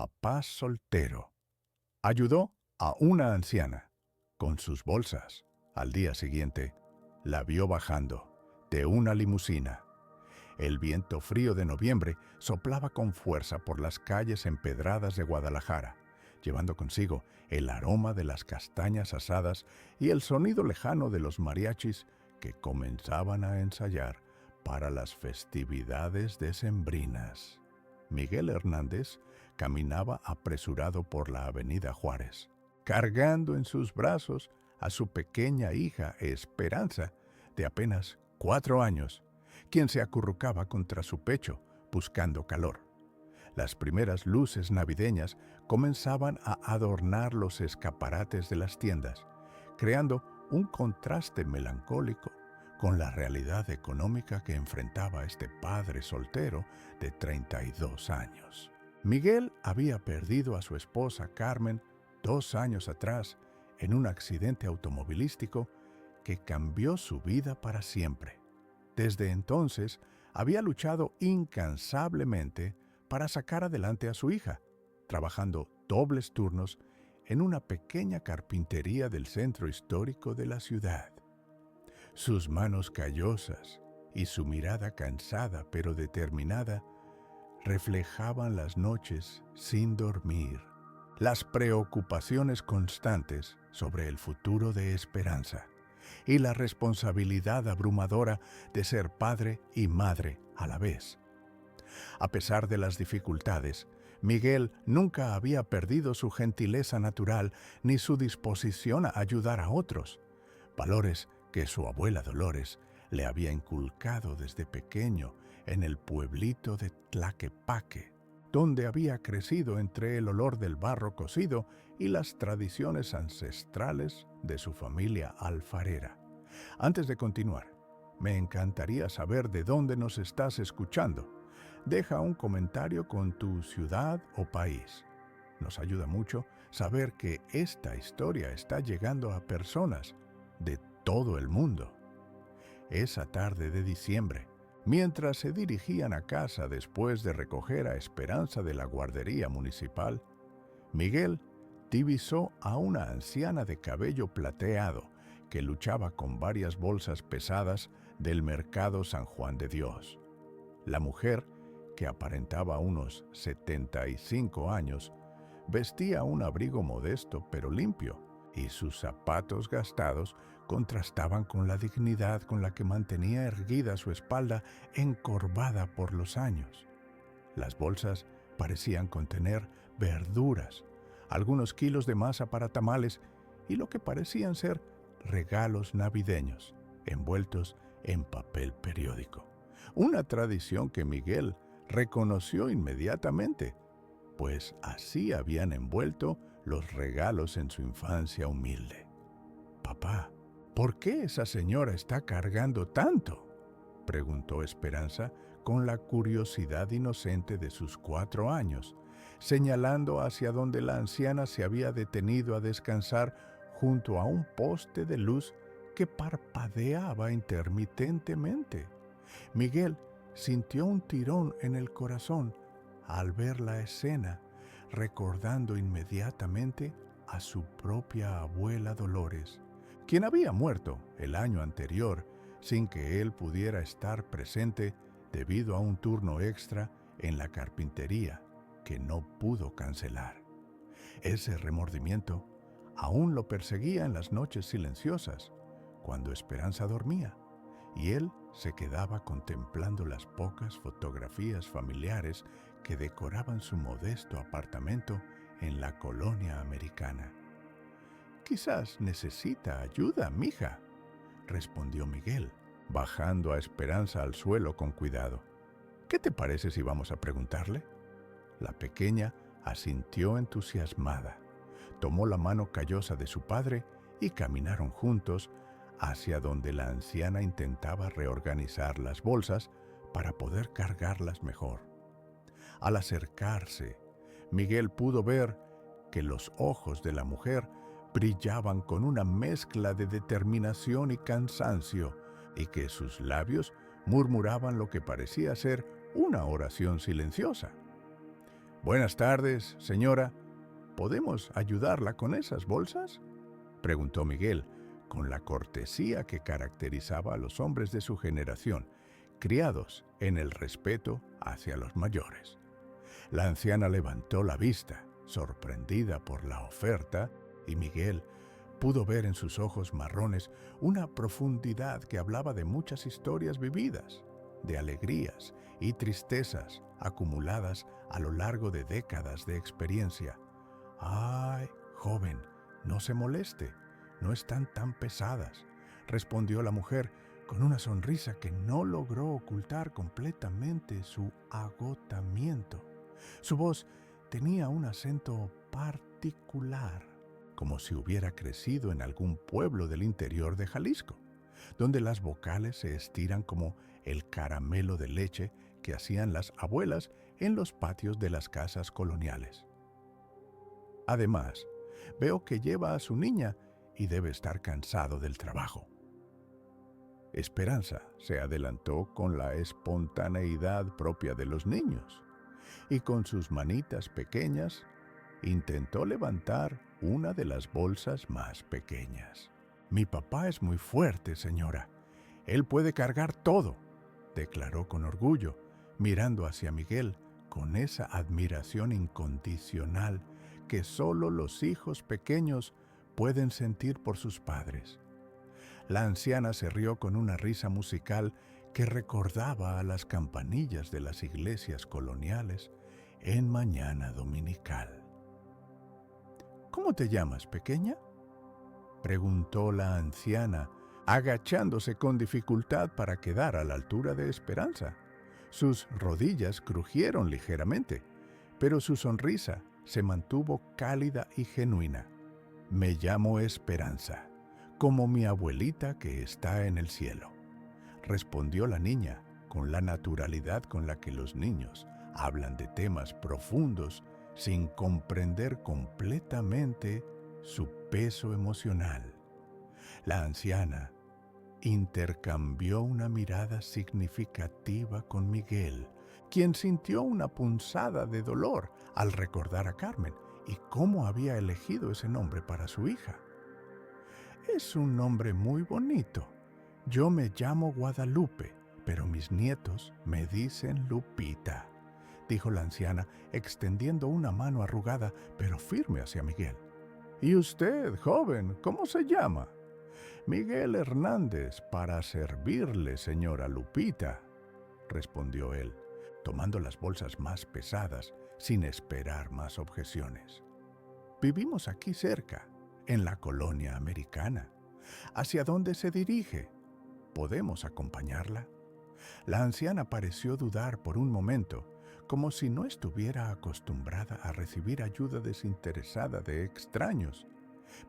papá soltero. Ayudó a una anciana con sus bolsas. Al día siguiente, la vio bajando de una limusina. El viento frío de noviembre soplaba con fuerza por las calles empedradas de Guadalajara, llevando consigo el aroma de las castañas asadas y el sonido lejano de los mariachis que comenzaban a ensayar para las festividades decembrinas. Miguel Hernández caminaba apresurado por la avenida Juárez, cargando en sus brazos a su pequeña hija Esperanza, de apenas 4 años, quien se acurrucaba contra su pecho buscando calor. Las primeras luces navideñas comenzaban a adornar los escaparates de las tiendas, creando un contraste melancólico con la realidad económica que enfrentaba este padre soltero de 32 años. Miguel había perdido a su esposa Carmen 2 años atrás en un accidente automovilístico que cambió su vida para siempre. Desde entonces, había luchado incansablemente para sacar adelante a su hija, trabajando dobles turnos en una pequeña carpintería del centro histórico de la ciudad. Sus manos callosas y su mirada cansada pero determinada reflejaban las noches sin dormir, las preocupaciones constantes sobre el futuro de Esperanza y la responsabilidad abrumadora de ser padre y madre a la vez. A pesar de las dificultades, Miguel nunca había perdido su gentileza natural ni su disposición a ayudar a otros, valores que su abuela Dolores le había inculcado desde pequeño en el pueblito de Tlaquepaque, donde había crecido entre el olor del barro cocido y las tradiciones ancestrales de su familia alfarera. Antes de continuar, me encantaría saber de dónde nos estás escuchando. Deja un comentario con tu ciudad o país. Nos ayuda mucho saber que esta historia está llegando a personas de todo el mundo. Esa tarde de diciembre, mientras se dirigían a casa después de recoger a Esperanza de la guardería municipal, Miguel divisó a una anciana de cabello plateado que luchaba con varias bolsas pesadas del mercado San Juan de Dios. La mujer, que aparentaba unos 75 años, vestía un abrigo modesto pero limpio, y sus zapatos gastados contrastaban con la dignidad con la que mantenía erguida su espalda encorvada por los años. Las bolsas parecían contener verduras, algunos kilos de masa para tamales y lo que parecían ser regalos navideños, envueltos en papel periódico. Una tradición que Miguel reconoció inmediatamente, pues así habían envuelto los regalos en su infancia humilde. «Papá, ¿por qué esa señora está cargando tanto?», preguntó Esperanza con la curiosidad inocente de sus 4 años, señalando hacia donde la anciana se había detenido a descansar junto a un poste de luz que parpadeaba intermitentemente. Miguel sintió un tirón en el corazón al ver la escena, recordando inmediatamente a su propia abuela Dolores, quien había muerto el año anterior sin que él pudiera estar presente debido a un turno extra en la carpintería que no pudo cancelar. Ese remordimiento aún lo perseguía en las noches silenciosas, cuando Esperanza dormía, y él se quedaba contemplando las pocas fotografías familiares que decoraban su modesto apartamento en la colonia americana. «Quizás necesita ayuda, mija», respondió Miguel, bajando a Esperanza al suelo con cuidado. «¿Qué te parece si vamos a preguntarle?». La pequeña asintió entusiasmada, tomó la mano callosa de su padre y caminaron juntos hacia donde la anciana intentaba reorganizar las bolsas para poder cargarlas mejor. Al acercarse, Miguel pudo ver que los ojos de la mujer brillaban con una mezcla de determinación y cansancio, y que sus labios murmuraban lo que parecía ser una oración silenciosa. Buenas tardes, señora. ¿Podemos ayudarla con esas bolsas?, preguntó Miguel, con la cortesía que caracterizaba a los hombres de su generación, criados en el respeto hacia los mayores. La anciana levantó la vista, sorprendida por la oferta, y Miguel pudo ver en sus ojos marrones una profundidad que hablaba de muchas historias vividas, de alegrías y tristezas acumuladas a lo largo de décadas de experiencia. «Ay, joven, no se moleste, no están tan pesadas», respondió la mujer con una sonrisa que no logró ocultar completamente su agotamiento. Su voz tenía un acento particular, como si hubiera crecido en algún pueblo del interior de Jalisco, donde las vocales se estiran como el caramelo de leche que hacían las abuelas en los patios de las casas coloniales. Además, veo que lleva a su niña y debe estar cansado del trabajo. Esperanza se adelantó con la espontaneidad propia de los niños y con sus manitas pequeñas intentó levantar una de las bolsas más pequeñas. «Mi papá es muy fuerte, señora. Él puede cargar todo», declaró con orgullo, mirando hacia Miguel con esa admiración incondicional que solo los hijos pequeños pueden sentir por sus padres. La anciana se rió con una risa musical que recordaba a las campanillas de las iglesias coloniales en mañana dominical. «¿Cómo te llamas, pequeña?», preguntó la anciana, agachándose con dificultad para quedar a la altura de Esperanza. Sus rodillas crujieron ligeramente, pero su sonrisa se mantuvo cálida y genuina. «Me llamo Esperanza, como mi abuelita que está en el cielo», respondió la niña con la naturalidad con la que los niños hablan de temas profundos sin comprender completamente su peso emocional. La anciana intercambió una mirada significativa con Miguel, quien sintió una punzada de dolor al recordar a Carmen y cómo había elegido ese nombre para su hija. «Es un nombre muy bonito. Yo me llamo Guadalupe, pero mis nietos me dicen Lupita», dijo la anciana, extendiendo una mano arrugada pero firme hacia Miguel. «¿Y usted, joven, cómo se llama?». «Miguel Hernández, para servirle, señora Lupita», respondió él, tomando las bolsas más pesadas sin esperar más objeciones. «Vivimos aquí cerca, en la colonia americana. ¿Hacia dónde se dirige? ¿Podemos acompañarla?». La anciana pareció dudar por un momento, como si no estuviera acostumbrada a recibir ayuda desinteresada de extraños,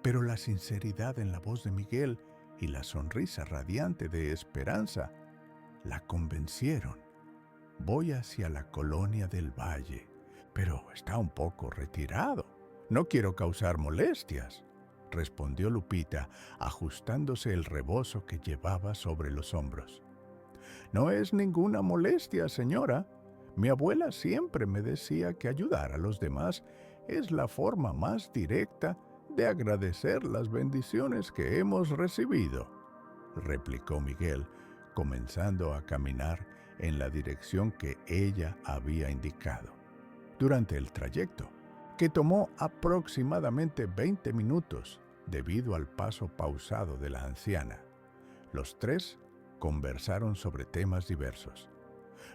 pero la sinceridad en la voz de Miguel y la sonrisa radiante de Esperanza la convencieron. «Voy hacia la colonia del Valle, pero está un poco retirado. No quiero causar molestias», respondió Lupita, ajustándose el rebozo que llevaba sobre los hombros. «No es ninguna molestia, señora. Mi abuela siempre me decía que ayudar a los demás es la forma más directa de agradecer las bendiciones que hemos recibido», replicó Miguel, comenzando a caminar en la dirección que ella había indicado. Durante el trayecto, que tomó aproximadamente 20 minutos debido al paso pausado de la anciana, los tres conversaron sobre temas diversos.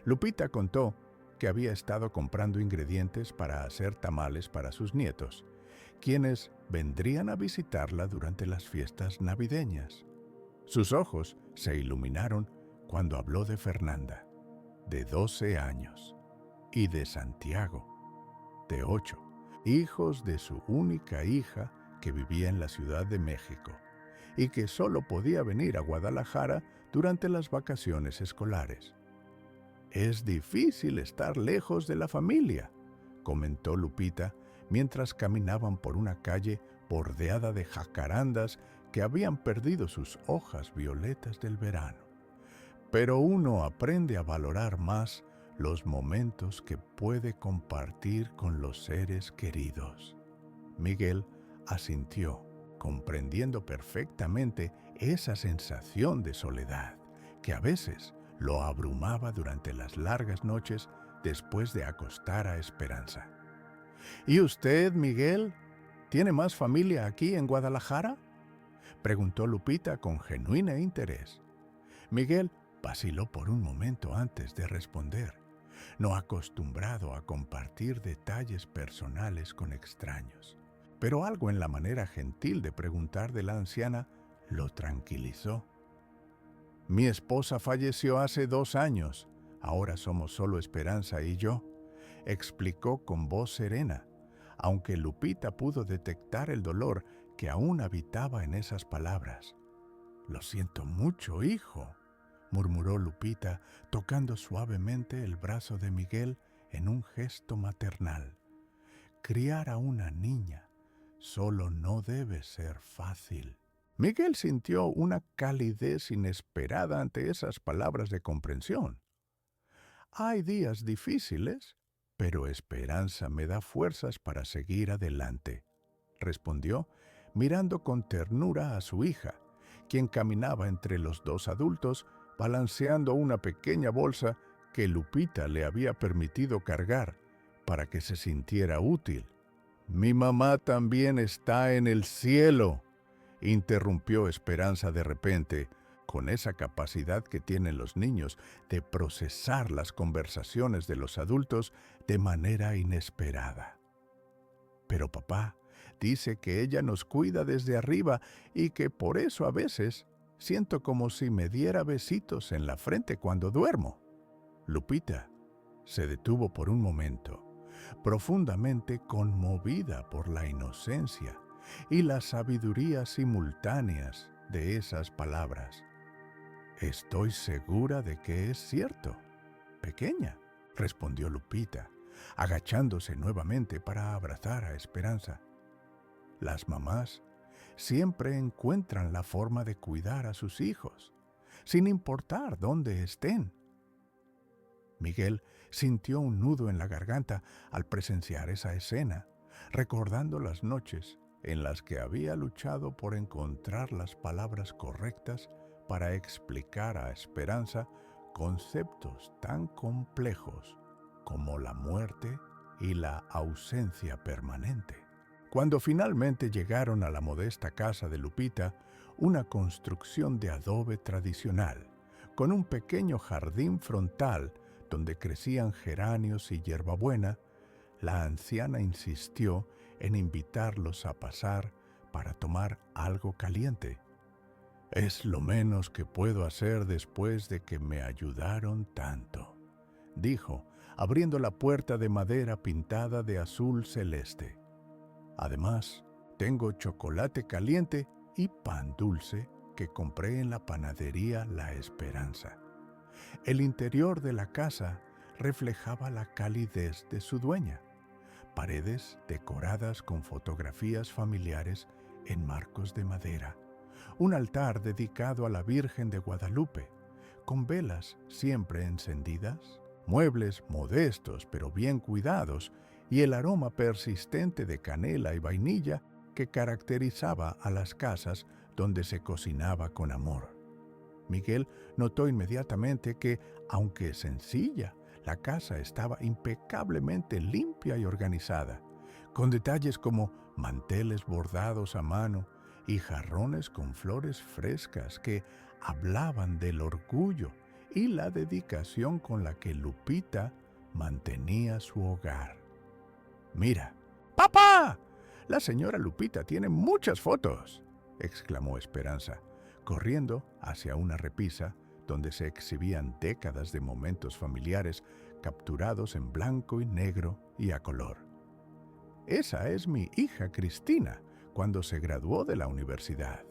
Lupita contó que había estado comprando ingredientes para hacer tamales para sus nietos, quienes vendrían a visitarla durante las fiestas navideñas. Sus ojos se iluminaron cuando habló de Fernanda, de 12 años, y de Santiago, de 8, hijos de su única hija que vivía en la Ciudad de México y que solo podía venir a Guadalajara durante las vacaciones escolares. «Es difícil estar lejos de la familia», comentó Lupita mientras caminaban por una calle bordeada de jacarandas que habían perdido sus hojas violetas del verano. «Pero uno aprende a valorar más los momentos que puede compartir con los seres queridos. Miguel asintió, comprendiendo perfectamente esa sensación de soledad que a veces lo abrumaba durante las largas noches después de acostar a Esperanza. ¿Y usted, Miguel, tiene más familia aquí en Guadalajara?, preguntó Lupita con genuino interés. Miguel vaciló por un momento antes de responder, no acostumbrado a compartir detalles personales con extraños. Pero algo en la manera gentil de preguntar de la anciana lo tranquilizó. Mi esposa falleció hace 2 años. Ahora somos solo Esperanza y yo, explicó con voz serena, aunque Lupita pudo detectar el dolor que aún habitaba en esas palabras. Lo siento mucho, hijo, murmuró Lupita, tocando suavemente el brazo de Miguel en un gesto maternal. Criar a una niña solo no debe ser fácil. Miguel sintió una calidez inesperada ante esas palabras de comprensión. Hay días difíciles, pero Esperanza me da fuerzas para seguir adelante, respondió, mirando con ternura a su hija, quien caminaba entre los 2 adultos, balanceando una pequeña bolsa que Lupita le había permitido cargar para que se sintiera útil. Mi mamá también está en el cielo, interrumpió Esperanza de repente, con esa capacidad que tienen los niños de procesar las conversaciones de los adultos de manera inesperada. Pero papá dice que ella nos cuida desde arriba y que por eso a veces siento como si me diera besitos en la frente cuando duermo. Lupita se detuvo por un momento, profundamente conmovida por la inocencia y la sabiduría simultáneas de esas palabras. Estoy segura de que es cierto, pequeña, respondió Lupita, agachándose nuevamente para abrazar a Esperanza. Las mamás siempre encuentran la forma de cuidar a sus hijos, sin importar dónde estén. Miguel sintió un nudo en la garganta al presenciar esa escena, recordando las noches en las que había luchado por encontrar las palabras correctas para explicar a Esperanza conceptos tan complejos como la muerte y la ausencia permanente. Cuando finalmente llegaron a la modesta casa de Lupita, una construcción de adobe tradicional, con un pequeño jardín frontal donde crecían geranios y hierbabuena, la anciana insistió en invitarlos a pasar para tomar algo caliente. Es lo menos que puedo hacer después de que me ayudaron tanto, dijo, abriendo la puerta de madera pintada de azul celeste. Además, tengo chocolate caliente y pan dulce que compré en la panadería La Esperanza. El interior de la casa reflejaba la calidez de su dueña. Paredes decoradas con fotografías familiares en marcos de madera. Un altar dedicado a la Virgen de Guadalupe, con velas siempre encendidas, muebles modestos pero bien cuidados y el aroma persistente de canela y vainilla que caracterizaba a las casas donde se cocinaba con amor. Miguel notó inmediatamente que, aunque sencilla, la casa estaba impecablemente limpia y organizada, con detalles como manteles bordados a mano y jarrones con flores frescas que hablaban del orgullo y la dedicación con la que Lupita mantenía su hogar. «Mira, ¡papá! La señora Lupita tiene muchas fotos», exclamó Esperanza, corriendo hacia una repisa donde se exhibían décadas de momentos familiares capturados en blanco y negro y a color. «Esa es mi hija Cristina, cuando se graduó de la universidad»,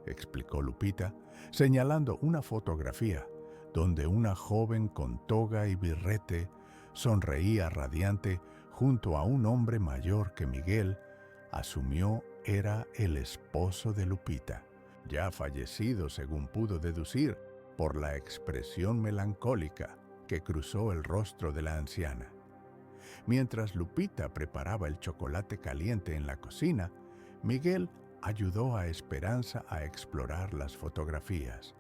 explicó Lupita, señalando una fotografía donde una joven con toga y birrete sonreía radiante junto a un hombre mayor que Miguel asumió era el esposo de Lupita, ya fallecido según pudo deducir por la expresión melancólica que cruzó el rostro de la anciana. Mientras Lupita preparaba el chocolate caliente en la cocina, Miguel ayudó a Esperanza a explorar las fotografías,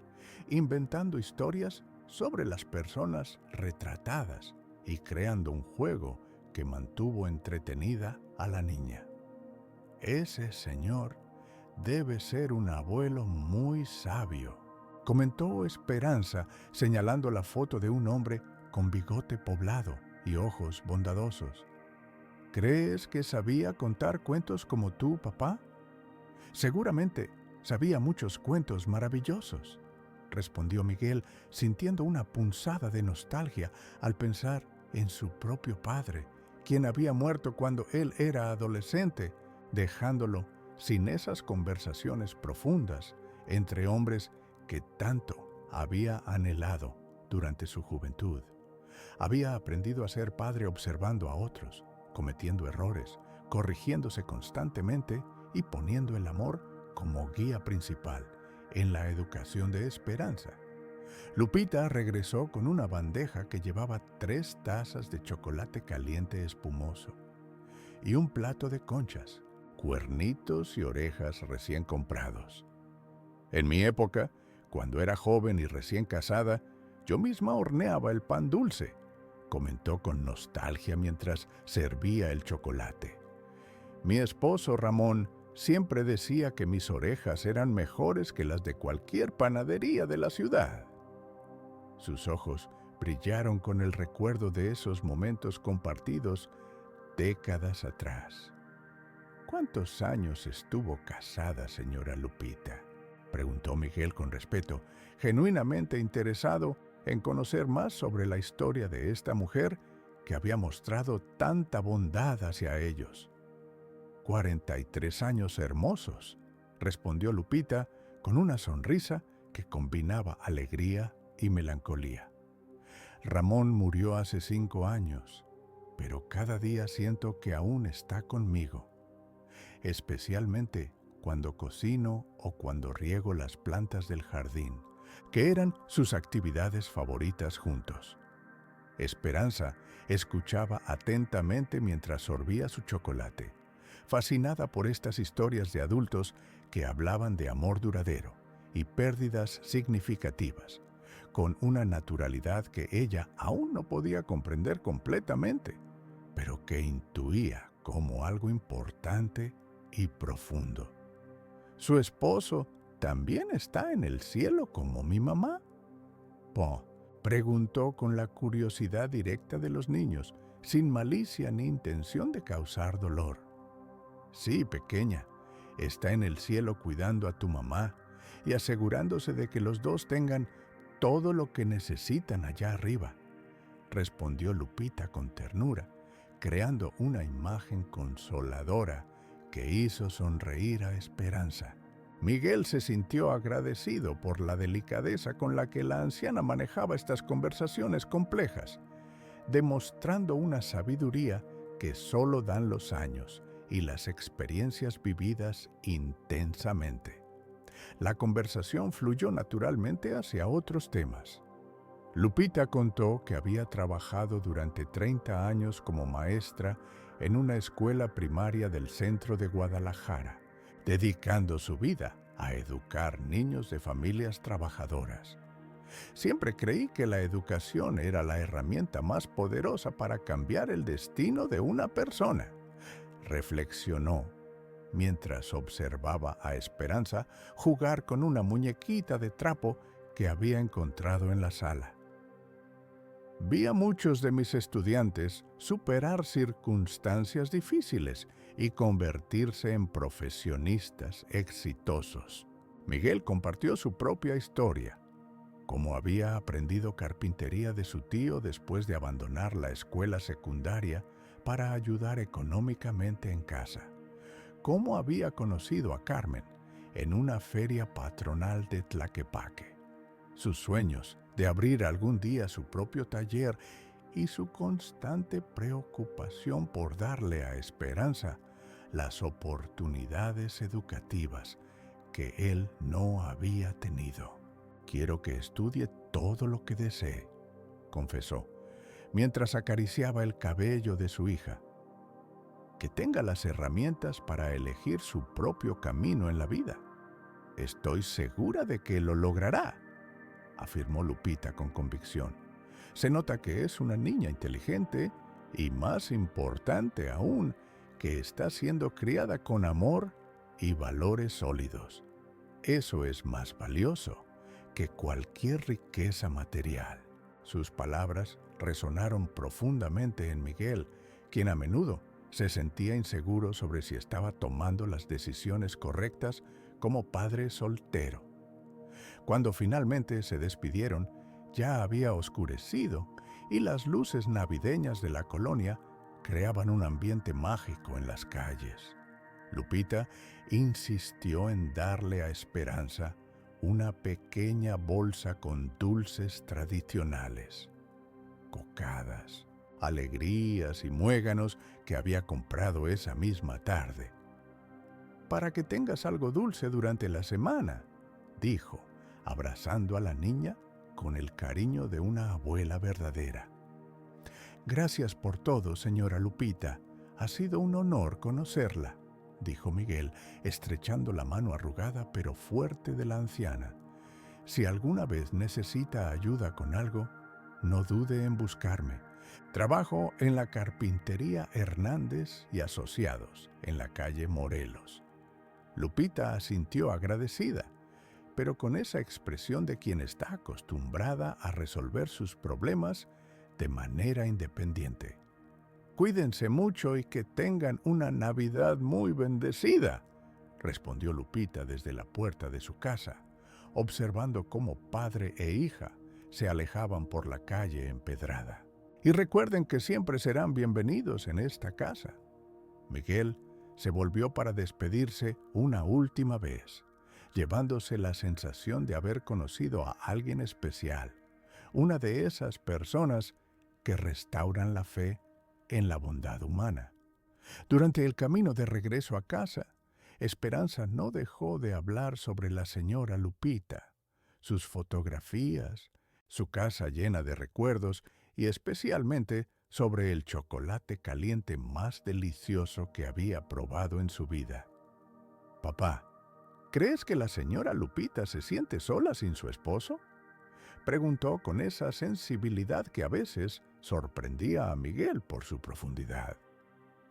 inventando historias sobre las personas retratadas y creando un juego que mantuvo entretenida a la niña. Ese señor debe ser un abuelo muy sabio, comentó Esperanza, señalando la foto de un hombre con bigote poblado y ojos bondadosos. ¿Crees que sabía contar cuentos como tú, papá? Seguramente sabía muchos cuentos maravillosos, respondió Miguel, sintiendo una punzada de nostalgia al pensar en su propio padre, quien había muerto cuando él era adolescente, dejándolo sin esas conversaciones profundas entre hombres que tanto había anhelado durante su juventud. Había aprendido a ser padre observando a otros, cometiendo errores, corrigiéndose constantemente y poniendo el amor como guía principal en la educación de Esperanza. Lupita regresó con una bandeja que llevaba 3 tazas de chocolate caliente espumoso y un plato de conchas, cuernitos y orejas recién comprados. En mi época, cuando era joven y recién casada, yo misma horneaba el pan dulce, comentó con nostalgia mientras servía el chocolate. Mi esposo Ramón siempre decía que mis orejas eran mejores que las de cualquier panadería de la ciudad. Sus ojos brillaron con el recuerdo de esos momentos compartidos décadas atrás. ¿Cuántos años estuvo casada, señora Lupita?, preguntó Miguel con respeto, genuinamente interesado en conocer más sobre la historia de esta mujer que había mostrado tanta bondad hacia ellos. 43 años hermosos, respondió Lupita con una sonrisa que combinaba alegría y melancolía. Ramón murió hace 5 años, pero cada día siento que aún está conmigo, especialmente cuando cocino o cuando riego las plantas del jardín, que eran sus actividades favoritas juntos. Esperanza escuchaba atentamente mientras sorbía su chocolate, fascinada por estas historias de adultos que hablaban de amor duradero y pérdidas significativas, con una naturalidad que ella aún no podía comprender completamente, pero que intuía como algo importante y profundo. ¿Su esposo también está en el cielo como mi mamá?, preguntó con la curiosidad directa de los niños, sin malicia ni intención de causar dolor. Sí, pequeña, está en el cielo cuidando a tu mamá y asegurándose de que los dos tengan todo lo que necesitan allá arriba, respondió Lupita con ternura, creando una imagen consoladora que hizo sonreír a Esperanza. Miguel se sintió agradecido por la delicadeza con la que la anciana manejaba estas conversaciones complejas, demostrando una sabiduría que solo dan los años y las experiencias vividas intensamente. La conversación fluyó naturalmente hacia otros temas. Lupita contó que había trabajado durante 30 años como maestra en una escuela primaria del centro de Guadalajara, dedicando su vida a educar niños de familias trabajadoras. Siempre creí que la educación era la herramienta más poderosa para cambiar el destino de una persona, reflexionó mientras observaba a Esperanza jugar con una muñequita de trapo que había encontrado en la sala. Vi a muchos de mis estudiantes superar circunstancias difíciles y convertirse en profesionistas exitosos. Miguel compartió su propia historia, cómo había aprendido carpintería de su tío después de abandonar la escuela secundaria para ayudar económicamente en casa, cómo había conocido a Carmen en una feria patronal de Tlaquepaque, sus sueños de abrir algún día su propio taller y su constante preocupación por darle a Esperanza las oportunidades educativas que él no había tenido. Quiero que estudie todo lo que desee, confesó, mientras acariciaba el cabello de su hija. Que tenga las herramientas para elegir su propio camino en la vida. Estoy segura de que lo logrará, afirmó Lupita con convicción. Se nota que es una niña inteligente y, más importante aún, que está siendo criada con amor y valores sólidos. Eso es más valioso que cualquier riqueza material. Sus palabras resonaron profundamente en Miguel, quien a menudo se sentía inseguro sobre si estaba tomando las decisiones correctas como padre soltero. Cuando finalmente se despidieron, ya había oscurecido y las luces navideñas de la colonia creaban un ambiente mágico en las calles. Lupita insistió en darle a Esperanza una pequeña bolsa con dulces tradicionales, cocadas, alegrías y muéganos que había comprado esa misma tarde. Para que tengas algo dulce durante la semana, dijo, abrazando a la niña con el cariño de una abuela verdadera. Gracias por todo, señora Lupita. Ha sido un honor conocerla, dijo Miguel, estrechando la mano arrugada pero fuerte de la anciana. Si alguna vez necesita ayuda con algo, no dude en buscarme. Trabajo en la carpintería Hernández y Asociados, en la calle Morelos. Lupita asintió agradecida, pero con esa expresión de quien está acostumbrada a resolver sus problemas de manera independiente. Cuídense mucho y que tengan una Navidad muy bendecida, respondió Lupita desde la puerta de su casa, observando cómo padre e hija se alejaban por la calle empedrada. Y recuerden que siempre serán bienvenidos en esta casa. Miguel se volvió para despedirse una última vez, llevándose la sensación de haber conocido a alguien especial, una de esas personas que restauran la fe en la bondad humana. Durante el camino de regreso a casa, Esperanza no dejó de hablar sobre la señora Lupita, sus fotografías, su casa llena de recuerdos y especialmente sobre el chocolate caliente más delicioso que había probado en su vida. Papá, ¿crees que la señora Lupita se siente sola sin su esposo? Preguntó con esa sensibilidad que a veces sorprendía a Miguel por su profundidad.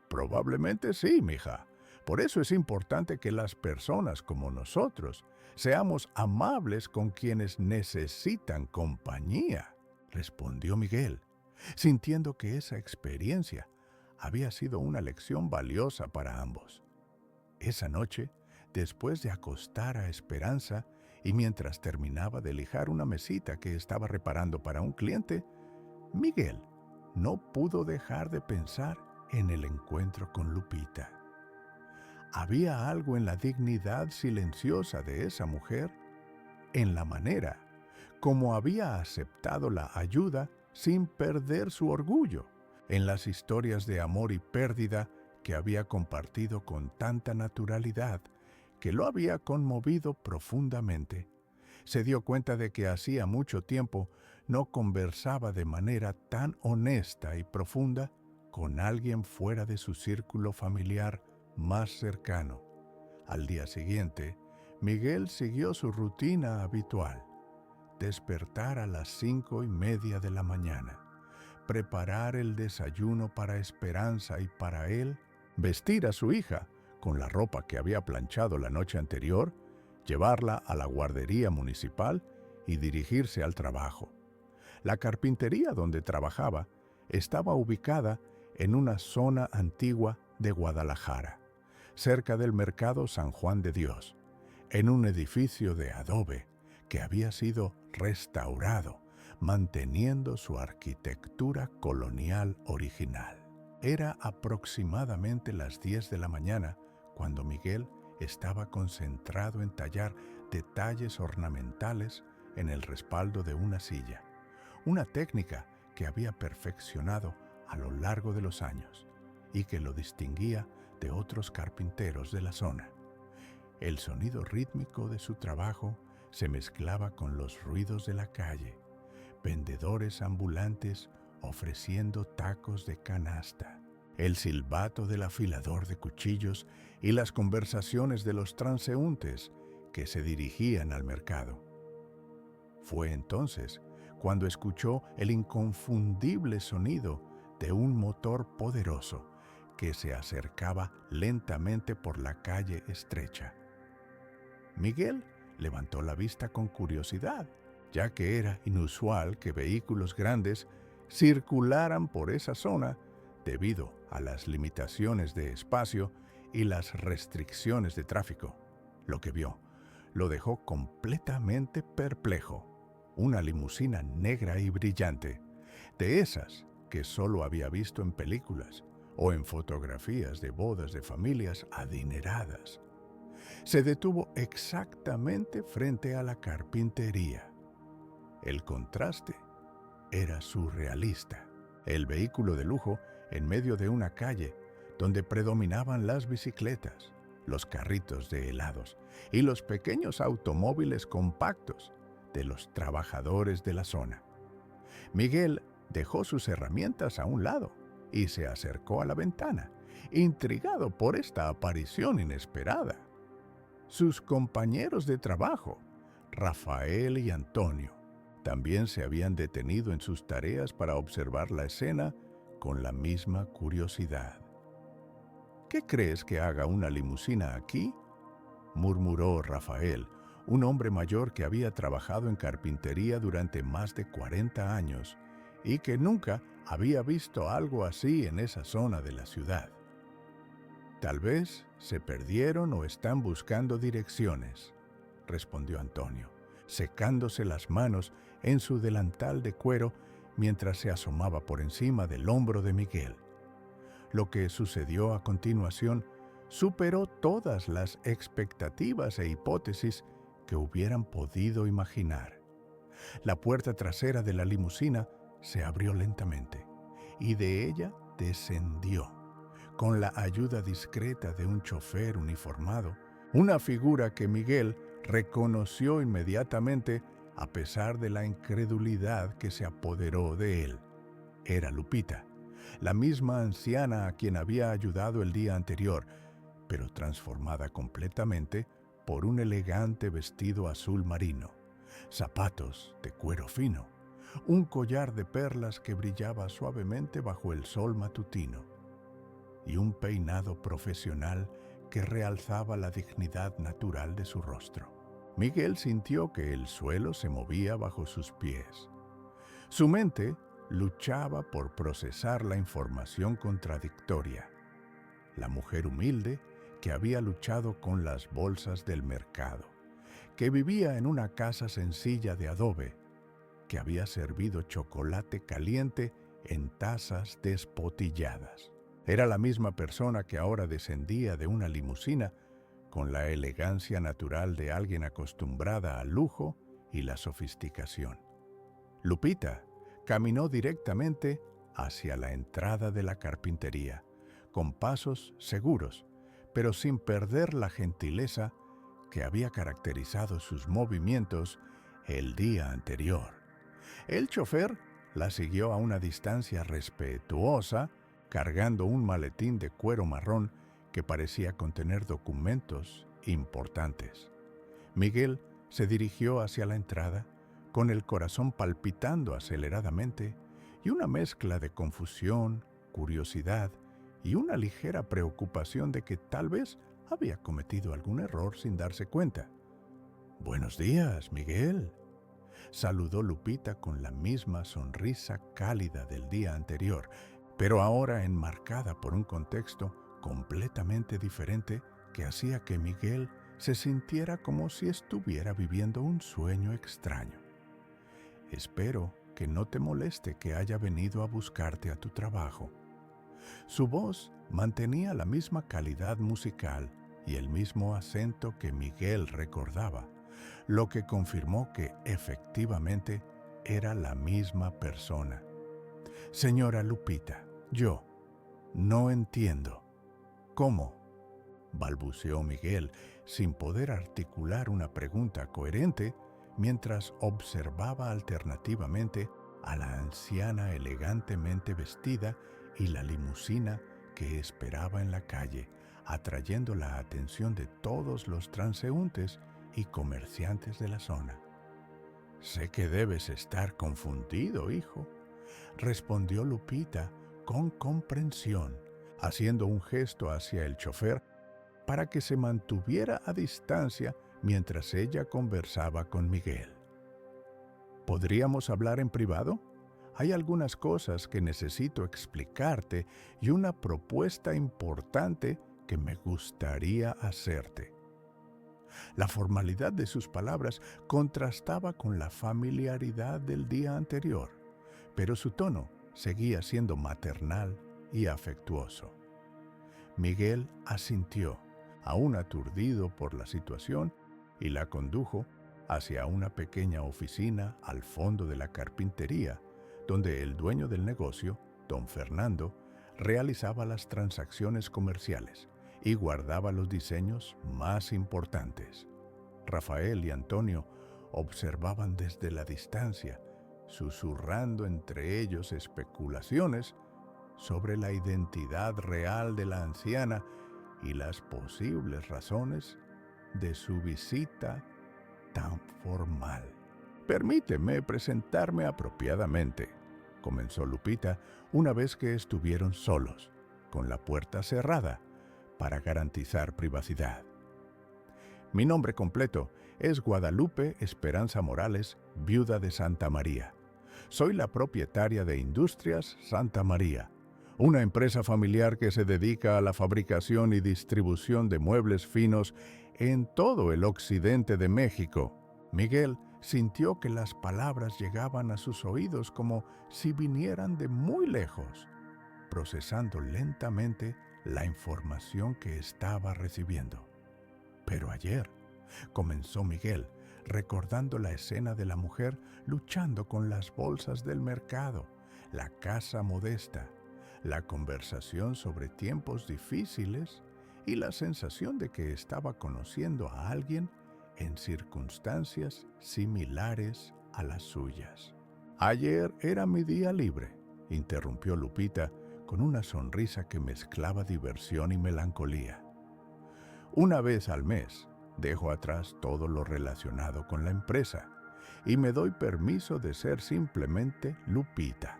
Probablemente sí, mija. Por eso es importante que las personas como nosotros seamos amables con quienes necesitan compañía, respondió Miguel, sintiendo que esa experiencia había sido una lección valiosa para ambos. Esa noche, después de acostar a Esperanza y mientras terminaba de lijar una mesita que estaba reparando para un cliente, Miguel no pudo dejar de pensar en el encuentro con Lupita. Había algo en la dignidad silenciosa de esa mujer, en la manera como había aceptado la ayuda sin perder su orgullo, en las historias de amor y pérdida que había compartido con tanta naturalidad que lo había conmovido profundamente. Se dio cuenta de que hacía mucho tiempo no conversaba de manera tan honesta y profunda con alguien fuera de su círculo familiar más cercano. Al día siguiente, Miguel siguió su rutina habitual: despertar a las 5:30 de la mañana, preparar el desayuno para Esperanza y para él, vestir a su hija con la ropa que había planchado la noche anterior, llevarla a la guardería municipal y dirigirse al trabajo. La carpintería donde trabajaba estaba ubicada en una zona antigua de Guadalajara, cerca del mercado San Juan de Dios, en un edificio de adobe que había sido restaurado, manteniendo su arquitectura colonial original. Era aproximadamente las 10 de la mañana cuando Miguel estaba concentrado en tallar detalles ornamentales en el respaldo de una silla, una técnica que había perfeccionado a lo largo de los años y que lo distinguía de otros carpinteros de la zona. El sonido rítmico de su trabajo se mezclaba con los ruidos de la calle, vendedores ambulantes ofreciendo tacos de canasta, el silbato del afilador de cuchillos y las conversaciones de los transeúntes que se dirigían al mercado. Fue entonces cuando escuchó el inconfundible sonido de un motor poderoso que se acercaba lentamente por la calle estrecha. Miguel levantó la vista con curiosidad, ya que era inusual que vehículos grandes circularan por esa zona debido a las limitaciones de espacio y las restricciones de tráfico. Lo que vio lo dejó completamente perplejo. Una limusina negra y brillante, de esas que solo había visto en películas o en fotografías de bodas de familias adineradas. Se detuvo exactamente frente a la carpintería. El contraste era surrealista. El vehículo de lujo en medio de una calle donde predominaban las bicicletas, los carritos de helados y los pequeños automóviles compactos de los trabajadores de la zona. Miguel dejó sus herramientas a un lado y se acercó a la ventana, intrigado por esta aparición inesperada. Sus compañeros de trabajo, Rafael y Antonio, también se habían detenido en sus tareas para observar la escena con la misma curiosidad. ¿Qué crees que haga una limusina aquí?, murmuró Rafael, un hombre mayor que había trabajado en carpintería durante más de 40 años y que nunca había visto algo así en esa zona de la ciudad. Tal vez se perdieron o están buscando direcciones, respondió Antonio, secándose las manos en su delantal de cuero mientras se asomaba por encima del hombro de Miguel. Lo que sucedió a continuación superó todas las expectativas e hipótesis que hubieran podido imaginar. La puerta trasera de la limusina se abrió lentamente y de ella descendió, con la ayuda discreta de un chofer uniformado, una figura que Miguel reconoció inmediatamente a pesar de la incredulidad que se apoderó de él. Era Lupita, la misma anciana a quien había ayudado el día anterior, pero transformada completamente por un elegante vestido azul marino, zapatos de cuero fino, un collar de perlas que brillaba suavemente bajo el sol matutino y un peinado profesional que realzaba la dignidad natural de su rostro. Miguel sintió que el suelo se movía bajo sus pies. Su mente luchaba por procesar la información contradictoria. La mujer humilde que había luchado con las bolsas del mercado, que vivía en una casa sencilla de adobe, que había servido chocolate caliente en tazas despotilladas. Era la misma persona que ahora descendía de una limusina con la elegancia natural de alguien acostumbrada al lujo y la sofisticación. Lupita caminó directamente hacia la entrada de la carpintería, con pasos seguros, pero sin perder la gentileza que había caracterizado sus movimientos el día anterior. El chofer la siguió a una distancia respetuosa, cargando un maletín de cuero marrón que parecía contener documentos importantes. Miguel se dirigió hacia la entrada, con el corazón palpitando aceleradamente y una mezcla de confusión, curiosidad y una ligera preocupación de que tal vez había cometido algún error sin darse cuenta. «Buenos días, Miguel», saludó Lupita con la misma sonrisa cálida del día anterior, pero ahora enmarcada por un contexto completamente diferente que hacía que Miguel se sintiera como si estuviera viviendo un sueño extraño. «Espero que no te moleste que haya venido a buscarte a tu trabajo». Su voz mantenía la misma calidad musical y el mismo acento que Miguel recordaba, lo que confirmó que efectivamente era la misma persona. «Señora Lupita, yo no entiendo». «¿Cómo?», balbuceó Miguel, sin poder articular una pregunta coherente mientras observaba alternativamente a la anciana elegantemente vestida y la limusina que esperaba en la calle, atrayendo la atención de todos los transeúntes y comerciantes de la zona. «Sé que debes estar confundido, hijo», respondió Lupita con comprensión, haciendo un gesto hacia el chofer para que se mantuviera a distancia mientras ella conversaba con Miguel. ¿Podríamos hablar en privado? Hay algunas cosas que necesito explicarte y una propuesta importante que me gustaría hacerte. La formalidad de sus palabras contrastaba con la familiaridad del día anterior, pero su tono seguía siendo maternal y afectuoso. Miguel asintió, aún aturdido por la situación, y la condujo hacia una pequeña oficina al fondo de la carpintería, donde el dueño del negocio, don Fernando, realizaba las transacciones comerciales y guardaba los diseños más importantes. Rafael y Antonio observaban desde la distancia, susurrando entre ellos especulaciones sobre la identidad real de la anciana y las posibles razones de su visita tan formal. «Permíteme presentarme apropiadamente», comenzó Lupita una vez que estuvieron solos, con la puerta cerrada, para garantizar privacidad. «Mi nombre completo es Guadalupe Esperanza Morales, viuda de Santa María. Soy la propietaria de Industrias Santa María, una empresa familiar que se dedica a la fabricación y distribución de muebles finos en todo el occidente de México». Miguel sintió que las palabras llegaban a sus oídos como si vinieran de muy lejos, procesando lentamente la información que estaba recibiendo. «Pero ayer», comenzó Miguel, recordando la escena de la mujer luchando con las bolsas del mercado, la casa modesta, la conversación sobre tiempos difíciles y la sensación de que estaba conociendo a alguien en circunstancias similares a las suyas. «Ayer era mi día libre», interrumpió Lupita con una sonrisa que mezclaba diversión y melancolía. «Una vez al mes dejo atrás todo lo relacionado con la empresa y me doy permiso de ser simplemente Lupita,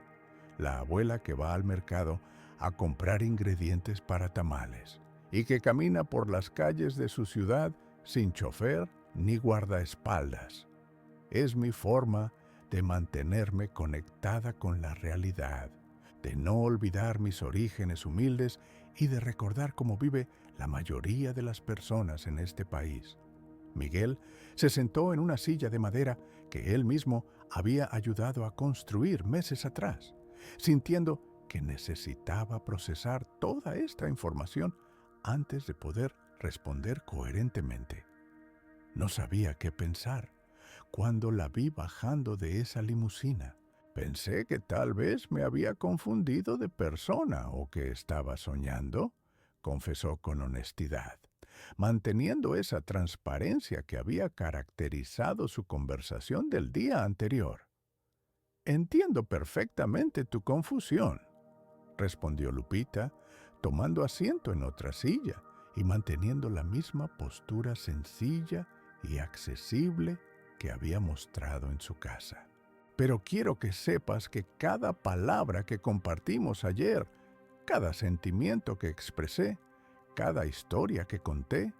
la abuela que va al mercado a comprar ingredientes para tamales y que camina por las calles de su ciudad sin chofer ni guardaespaldas. Es mi forma de mantenerme conectada con la realidad, de no olvidar mis orígenes humildes y de recordar cómo vive la mayoría de las personas en este país». Miguel se sentó en una silla de madera que él mismo había ayudado a construir meses atrás, sintiendo que necesitaba procesar toda esta información antes de poder responder coherentemente. No sabía qué pensar cuando la vi bajando de esa limusina. «Pensé que tal vez me había confundido de persona o que estaba soñando», confesó con honestidad, manteniendo esa transparencia que había caracterizado su conversación del día anterior. «Entiendo perfectamente tu confusión», respondió Lupita, tomando asiento en otra silla y manteniendo la misma postura sencilla y accesible que había mostrado en su casa. «Pero quiero que sepas que cada palabra que compartimos ayer, cada sentimiento que expresé, cada historia que conté,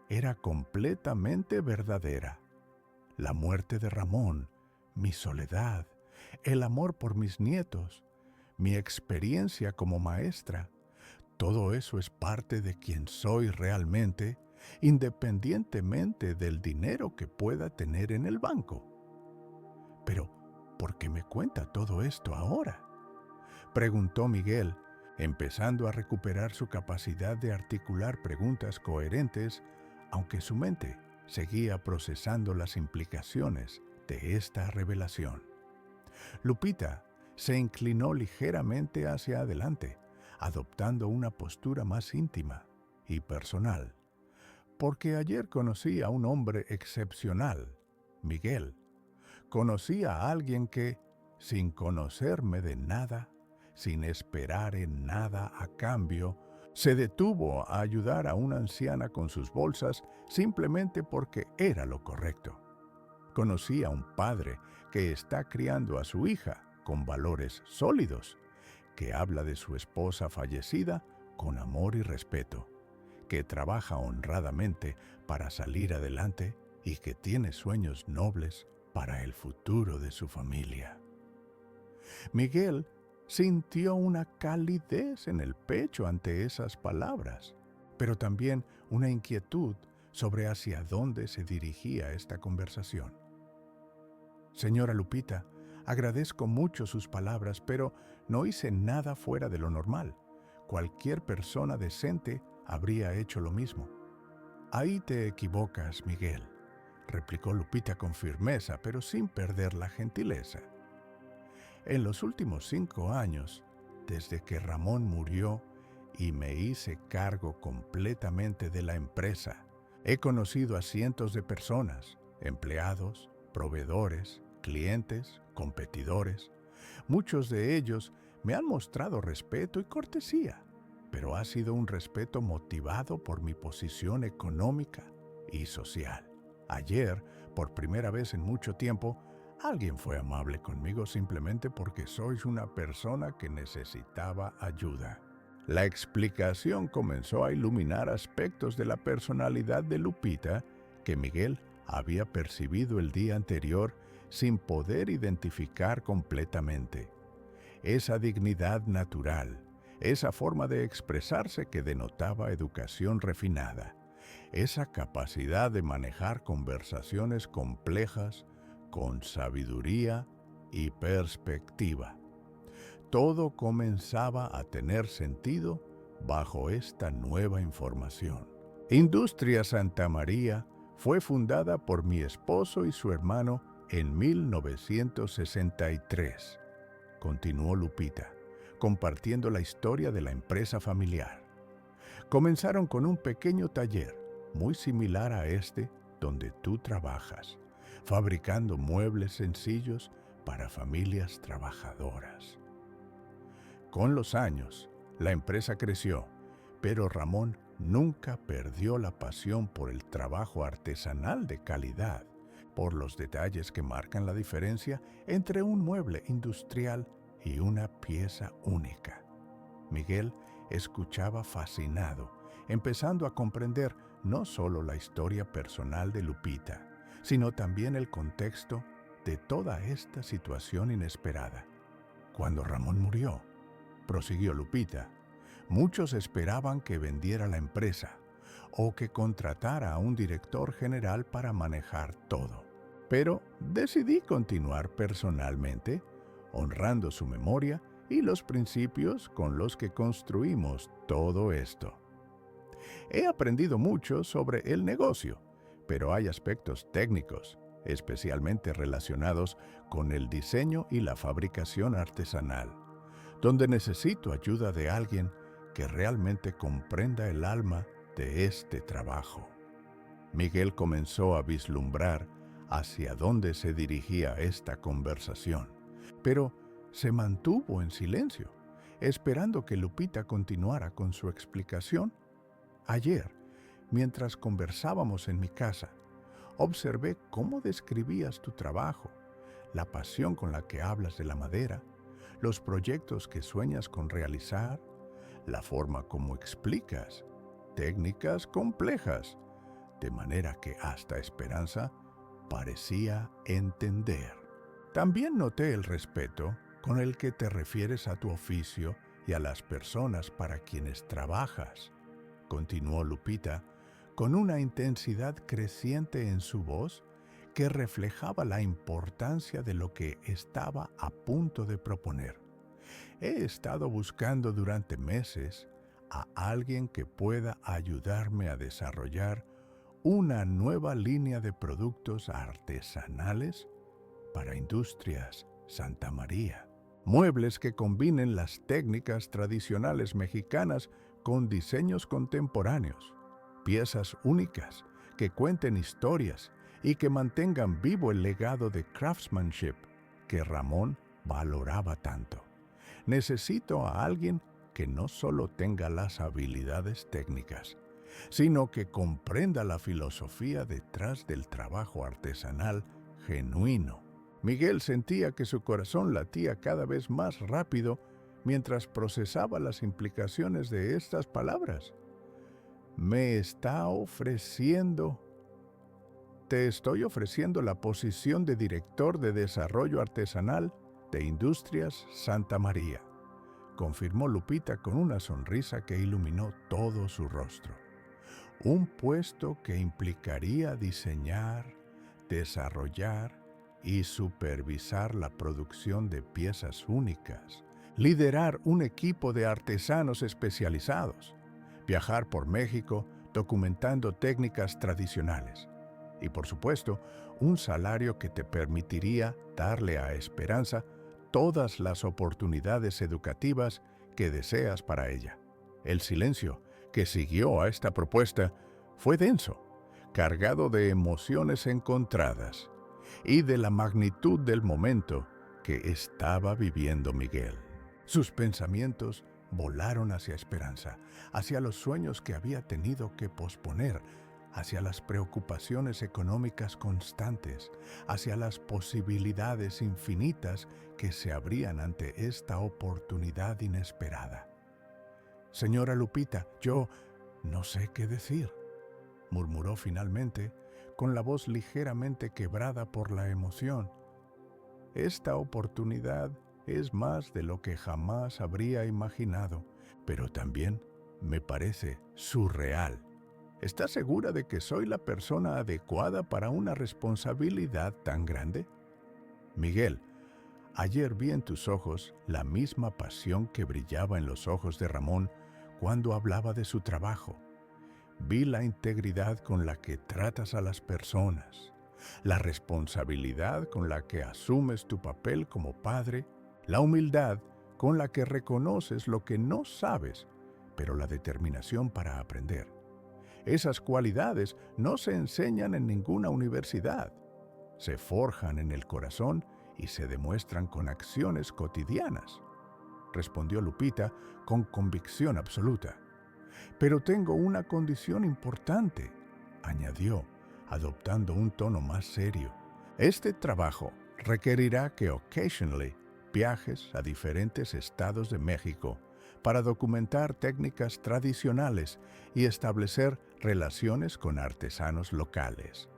era completamente verdadera. La muerte de Ramón, mi soledad, el amor por mis nietos, mi experiencia como maestra, todo eso es parte de quien soy realmente, independientemente del dinero que pueda tener en el banco». «Pero, ¿por qué me cuenta todo esto ahora?», preguntó Miguel, empezando a recuperar su capacidad de articular preguntas coherentes, aunque su mente seguía procesando las implicaciones de esta revelación. Lupita se inclinó ligeramente hacia adelante, adoptando una postura más íntima y personal. «Porque ayer conocí a un hombre excepcional, Miguel», conocí a alguien que, sin conocerme de nada, sin esperar en nada a cambio, se detuvo a ayudar a una anciana con sus bolsas simplemente porque era lo correcto. Conocí a un padre que está criando a su hija con valores sólidos, que habla de su esposa fallecida con amor y respeto, que trabaja honradamente para salir adelante y que tiene sueños nobles para el futuro de su familia. Miguel sintió una calidez en el pecho ante esas palabras, pero también una inquietud sobre hacia dónde se dirigía esta conversación. Señora Lupita, agradezco mucho sus palabras, pero no hice nada fuera de lo normal. Cualquier persona decente habría hecho lo mismo. Ahí te equivocas, Miguel, replicó Lupita con firmeza, pero sin perder la gentileza. En los últimos 5 años, desde que Ramón murió y me hice cargo completamente de la empresa, he conocido a cientos de personas, empleados, proveedores, clientes, competidores. Muchos de ellos me han mostrado respeto y cortesía, pero ha sido un respeto motivado por mi posición económica y social. Ayer, por primera vez en mucho tiempo, alguien fue amable conmigo simplemente porque sois una persona que necesitaba ayuda. La explicación comenzó a iluminar aspectos de la personalidad de Lupita que Miguel había percibido el día anterior sin poder identificar completamente. Esa dignidad natural, esa forma de expresarse que denotaba educación refinada, esa capacidad de manejar conversaciones complejas con sabiduría y perspectiva. Todo comenzaba a tener sentido bajo esta nueva información. Industria Santa María fue fundada por mi esposo y su hermano en 1963, continuó Lupita, compartiendo la historia de la empresa familiar. Comenzaron con un pequeño taller, muy similar a este donde tú trabajas, fabricando muebles sencillos para familias trabajadoras. Con los años, la empresa creció, pero Ramón nunca perdió la pasión por el trabajo artesanal de calidad, por los detalles que marcan la diferencia entre un mueble industrial y una pieza única. Miguel escuchaba fascinado, empezando a comprender no solo la historia personal de Lupita, sino también el contexto de toda esta situación inesperada. Cuando Ramón murió, prosiguió Lupita, muchos esperaban que vendiera la empresa o que contratara a un director general para manejar todo. Pero decidí continuar personalmente, honrando su memoria y los principios con los que construimos todo esto. He aprendido mucho sobre el negocio, pero hay aspectos técnicos, especialmente relacionados con el diseño y la fabricación artesanal, donde necesito ayuda de alguien que realmente comprenda el alma de este trabajo. Miguel comenzó a vislumbrar hacia dónde se dirigía esta conversación, pero se mantuvo en silencio, esperando que Lupita continuara con su explicación. Ayer, mientras conversábamos en mi casa, observé cómo describías tu trabajo, la pasión con la que hablas de la madera, los proyectos que sueñas con realizar, la forma como explicas técnicas complejas, de manera que hasta Esperanza parecía entender. También noté el respeto con el que te refieres a tu oficio y a las personas para quienes trabajas, continuó Lupita, con una intensidad creciente en su voz que reflejaba la importancia de lo que estaba a punto de proponer. He estado buscando durante meses a alguien que pueda ayudarme a desarrollar una nueva línea de productos artesanales para Industrias Santa María. Muebles que combinen las técnicas tradicionales mexicanas con diseños contemporáneos, piezas únicas que cuenten historias y que mantengan vivo el legado de craftsmanship que Ramón valoraba tanto. Necesito a alguien que no solo tenga las habilidades técnicas, sino que comprenda la filosofía detrás del trabajo artesanal genuino. Miguel sentía que su corazón latía cada vez más rápido mientras procesaba las implicaciones de estas palabras. Te estoy ofreciendo la posición de director de desarrollo artesanal de Industrias Santa María, confirmó Lupita con una sonrisa que iluminó todo su rostro. Un puesto que implicaría diseñar, desarrollar y supervisar la producción de piezas únicas, liderar un equipo de artesanos especializados, viajar por México documentando técnicas tradicionales y, por supuesto, un salario que te permitiría darle a Esperanza todas las oportunidades educativas que deseas para ella. El silencio que siguió a esta propuesta fue denso, cargado de emociones encontradas y de la magnitud del momento que estaba viviendo Miguel. Sus pensamientos volaron hacia Esperanza, hacia los sueños que había tenido que posponer, hacia las preocupaciones económicas constantes, hacia las posibilidades infinitas que se abrían ante esta oportunidad inesperada. Señora Lupita, yo no sé qué decir, murmuró finalmente, con la voz ligeramente quebrada por la emoción. Esta oportunidad es más de lo que jamás habría imaginado, pero también me parece surreal. ¿Estás segura de que soy la persona adecuada para una responsabilidad tan grande? Miguel, ayer vi en tus ojos la misma pasión que brillaba en los ojos de Ramón cuando hablaba de su trabajo. Vi la integridad con la que tratas a las personas, la responsabilidad con la que asumes tu papel como padre, la humildad con la que reconoces lo que no sabes, pero la determinación para aprender. Esas cualidades no se enseñan en ninguna universidad. Se forjan en el corazón y se demuestran con acciones cotidianas, respondió Lupita con convicción absoluta. Pero tengo una condición importante, añadió, adoptando un tono más serio. Este trabajo requerirá que occasionally viajes a diferentes estados de México para documentar técnicas tradicionales y establecer relaciones con artesanos locales.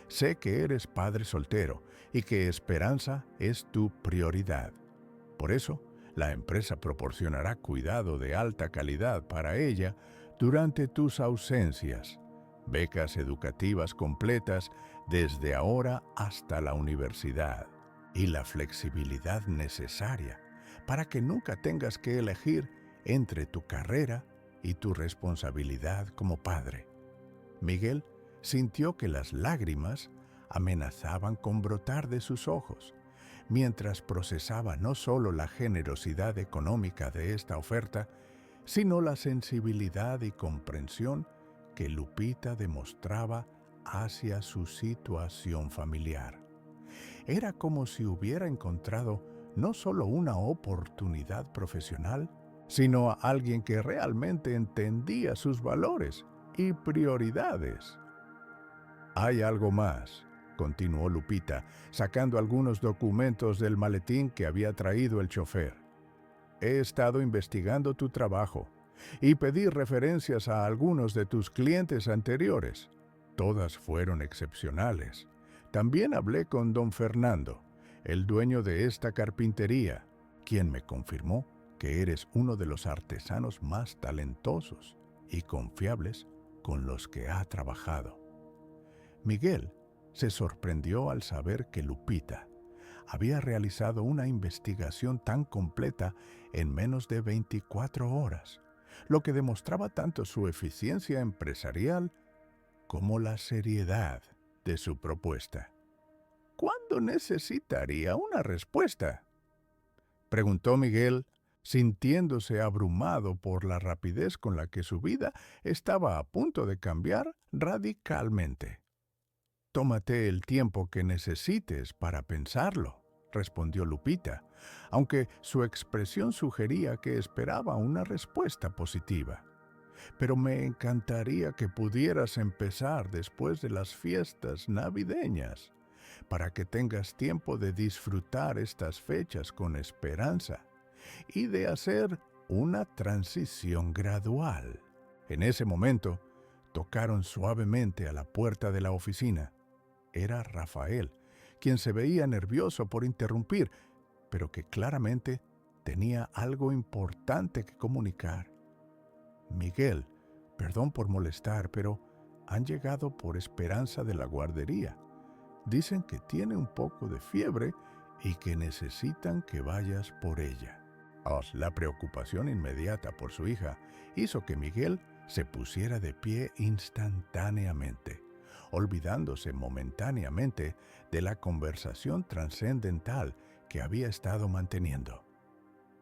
Sé que eres padre soltero y que Esperanza es tu prioridad. Por eso, la empresa proporcionará cuidado de alta calidad para ella durante tus ausencias, becas educativas completas desde ahora hasta la universidad y la flexibilidad necesaria para que nunca tengas que elegir entre tu carrera y tu responsabilidad como padre. Miguel sintió que las lágrimas amenazaban con brotar de sus ojos, mientras procesaba no solo la generosidad económica de esta oferta, sino la sensibilidad y comprensión que Lupita demostraba hacia su situación familiar. Era como si hubiera encontrado no solo una oportunidad profesional, sino a alguien que realmente entendía sus valores y prioridades. Hay algo más, continuó Lupita, sacando algunos documentos del maletín que había traído el chofer. He estado investigando tu trabajo y pedí referencias a algunos de tus clientes anteriores. Todas fueron excepcionales. También hablé con don Fernando, el dueño de esta carpintería, quien me confirmó que eres uno de los artesanos más talentosos y confiables con los que ha trabajado. Miguel se sorprendió al saber que Lupita había realizado una investigación tan completa en menos de 24 horas, lo que demostraba tanto su eficiencia empresarial como la seriedad de su propuesta. ¿Cuándo necesitaría una respuesta?, preguntó Miguel, sintiéndose abrumado por la rapidez con la que su vida estaba a punto de cambiar radicalmente. Tómate el tiempo que necesites para pensarlo, respondió Lupita, aunque su expresión sugería que esperaba una respuesta positiva. Pero me encantaría que pudieras empezar después de las fiestas navideñas, para que tengas tiempo de disfrutar estas fechas con esperanza y de hacer una transición gradual. En ese momento, tocaron suavemente a la puerta de la oficina. Era Rafael, quien se veía nervioso por interrumpir, pero que claramente tenía algo importante que comunicar. Miguel, perdón por molestar, pero han llegado por Esperanza de la guardería. Dicen que tiene un poco de fiebre y que necesitan que vayas por ella. La preocupación inmediata por su hija hizo que Miguel se pusiera de pie instantáneamente, olvidándose momentáneamente de la conversación trascendental que había estado manteniendo.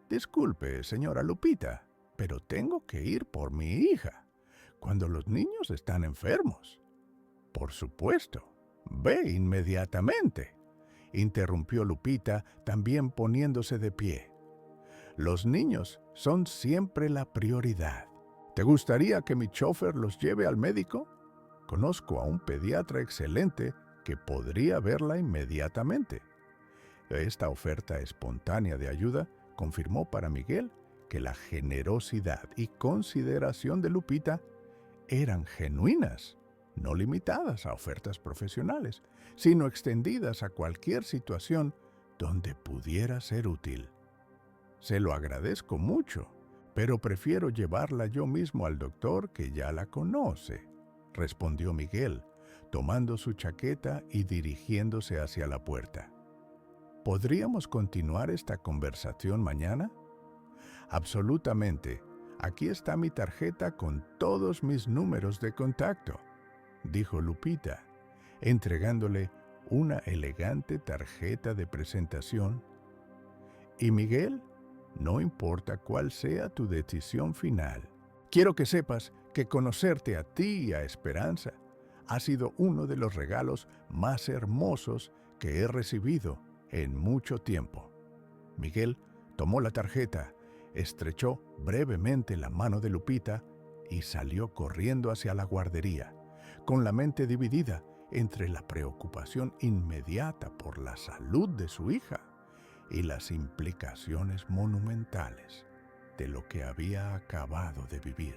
Disculpe, señora Lupita, pero tengo que ir por mi hija, cuando los niños están enfermos. Por supuesto, ve inmediatamente, interrumpió Lupita, también poniéndose de pie. Los niños son siempre la prioridad. ¿Te gustaría que mi chofer los lleve al médico? Conozco a un pediatra excelente que podría verla inmediatamente. Esta oferta espontánea de ayuda confirmó para Miguel que la generosidad y consideración de Lupita eran genuinas, no limitadas a ofertas profesionales, sino extendidas a cualquier situación donde pudiera ser útil. Se lo agradezco mucho, pero prefiero llevarla yo mismo al doctor que ya la conoce, respondió Miguel, tomando su chaqueta y dirigiéndose hacia la puerta. ¿Podríamos continuar esta conversación mañana? Absolutamente. Aquí está mi tarjeta con todos mis números de contacto, dijo Lupita, entregándole una elegante tarjeta de presentación. Y Miguel, no importa cuál sea tu decisión final, quiero que sepas que conocerte a ti y a Esperanza ha sido uno de los regalos más hermosos que he recibido en mucho tiempo. Miguel tomó la tarjeta, estrechó brevemente la mano de Lupita y salió corriendo hacia la guardería, con la mente dividida entre la preocupación inmediata por la salud de su hija y las implicaciones monumentales de lo que había acabado de vivir.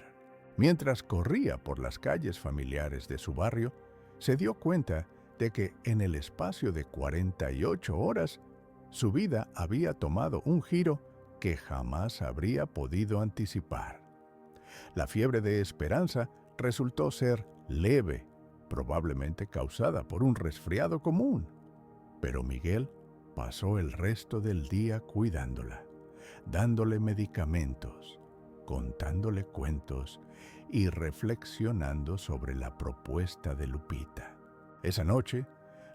Mientras corría por las calles familiares de su barrio, se dio cuenta de que en el espacio de 48 horas, su vida había tomado un giro que jamás habría podido anticipar. La fiebre de Esperanza resultó ser leve, probablemente causada por un resfriado común, pero Miguel pasó el resto del día cuidándola, dándole medicamentos, contándole cuentos y reflexionando sobre la propuesta de Lupita. Esa noche,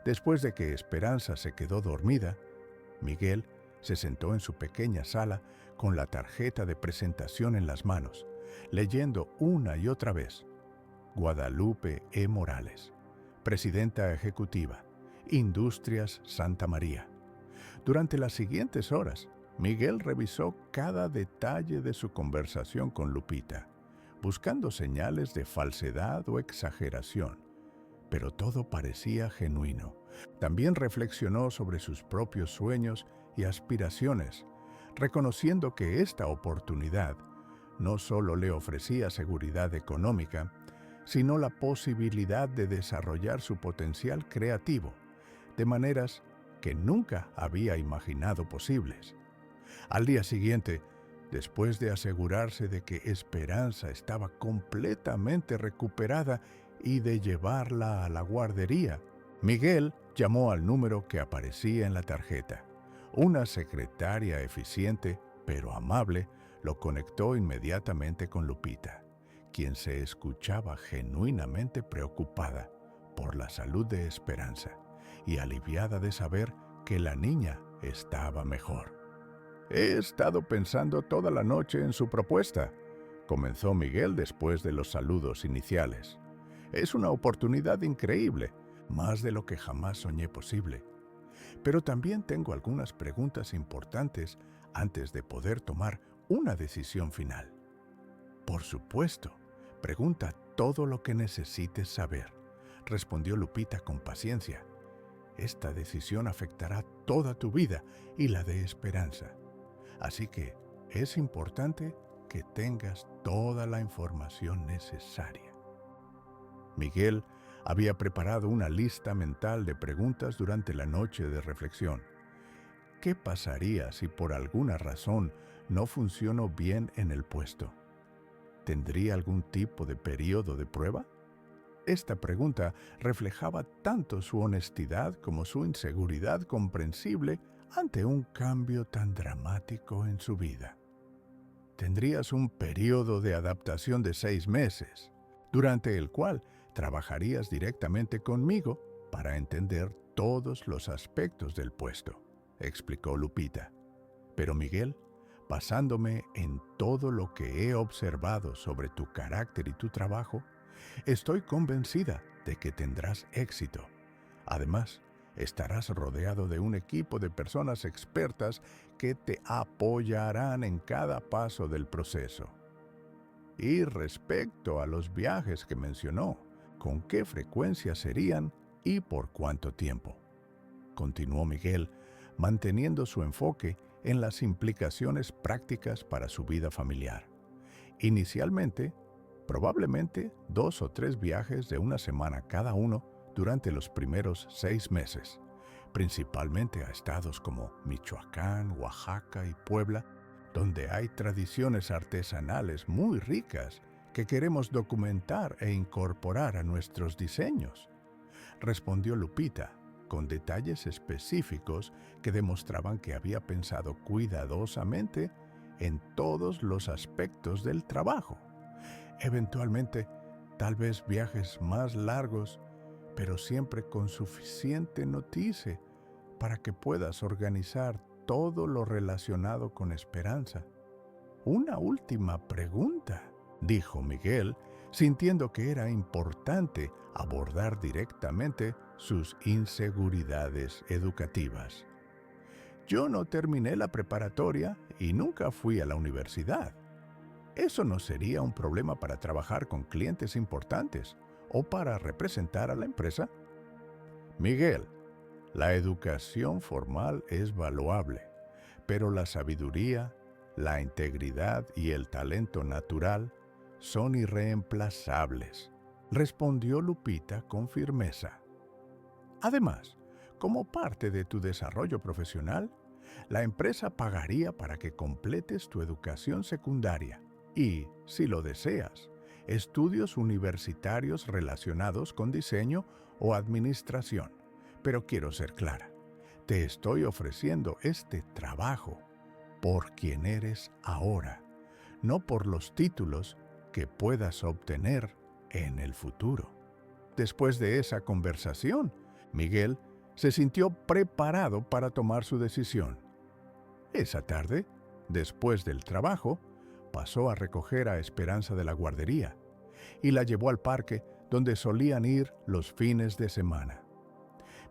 después de que Esperanza se quedó dormida, Miguel se sentó en su pequeña sala con la tarjeta de presentación en las manos, leyendo una y otra vez: Guadalupe E. Morales, Presidenta Ejecutiva, Industrias Santa María. Durante las siguientes horas, Miguel revisó cada detalle de su conversación con Lupita, buscando señales de falsedad o exageración, pero todo parecía genuino. También reflexionó sobre sus propios sueños y aspiraciones, reconociendo que esta oportunidad no solo le ofrecía seguridad económica, sino la posibilidad de desarrollar su potencial creativo, de maneras que nunca había imaginado posibles. Al día siguiente, después de asegurarse de que Esperanza estaba completamente recuperada y de llevarla a la guardería, Miguel llamó al número que aparecía en la tarjeta. Una secretaria eficiente, pero amable, lo conectó inmediatamente con Lupita, quien se escuchaba genuinamente preocupada por la salud de Esperanza y aliviada de saber que la niña estaba mejor. He estado pensando toda la noche en su propuesta, comenzó Miguel después de los saludos iniciales. Es una oportunidad increíble. más de lo que jamás soñé posible. Pero también tengo algunas preguntas importantes antes de poder tomar una decisión final. Por supuesto, pregunta todo lo que necesites saber, respondió Lupita con paciencia. Esta decisión afectará toda tu vida y la de Esperanza. Así que es importante que tengas toda la información necesaria. Miguel había preparado una lista mental de preguntas durante la noche de reflexión. ¿Qué pasaría si por alguna razón no funcionó bien en el puesto? ¿Tendría algún tipo de periodo de prueba? Esta pregunta reflejaba tanto su honestidad como su inseguridad comprensible ante un cambio tan dramático en su vida. Tendrías un periodo de adaptación de 6 meses, durante el cual trabajarías directamente conmigo para entender todos los aspectos del puesto, explicó Lupita. Pero Miguel, basándome en todo lo que he observado sobre tu carácter y tu trabajo, estoy convencida de que tendrás éxito. Además, estarás rodeado de un equipo de personas expertas que te apoyarán en cada paso del proceso. Y respecto a los viajes que mencionó, ¿con qué frecuencia serían y por cuánto tiempo? Continuó Miguel, manteniendo su enfoque en las implicaciones prácticas para su vida familiar. Inicialmente, probablemente 2 o 3 viajes de una semana cada uno durante los primeros 6 meses, principalmente a estados como Michoacán, Oaxaca y Puebla, donde hay tradiciones artesanales muy ricas que queremos documentar e incorporar a nuestros diseños, respondió Lupita, con detalles específicos que demostraban que había pensado cuidadosamente en todos los aspectos del trabajo. Eventualmente, tal vez viajes más largos, pero siempre con suficiente noticia para que puedas organizar todo lo relacionado con Esperanza. Una última pregunta, dijo Miguel, sintiendo que era importante abordar directamente sus inseguridades educativas. Yo no terminé la preparatoria y nunca fui a la universidad. ¿Eso no sería un problema para trabajar con clientes importantes o para representar a la empresa? Miguel, la educación formal es valuable, pero la sabiduría, la integridad y el talento natural son irreemplazables, respondió Lupita con firmeza. Además, como parte de tu desarrollo profesional, la empresa pagaría para que completes tu educación secundaria y, si lo deseas, estudios universitarios relacionados con diseño o administración. Pero quiero ser clara, te estoy ofreciendo este trabajo por quien eres ahora, no por los títulos que puedas obtener en el futuro. Después de esa conversación, Miguel se sintió preparado para tomar su decisión. Esa tarde, después del trabajo, pasó a recoger a Esperanza de la guardería y la llevó al parque donde solían ir los fines de semana.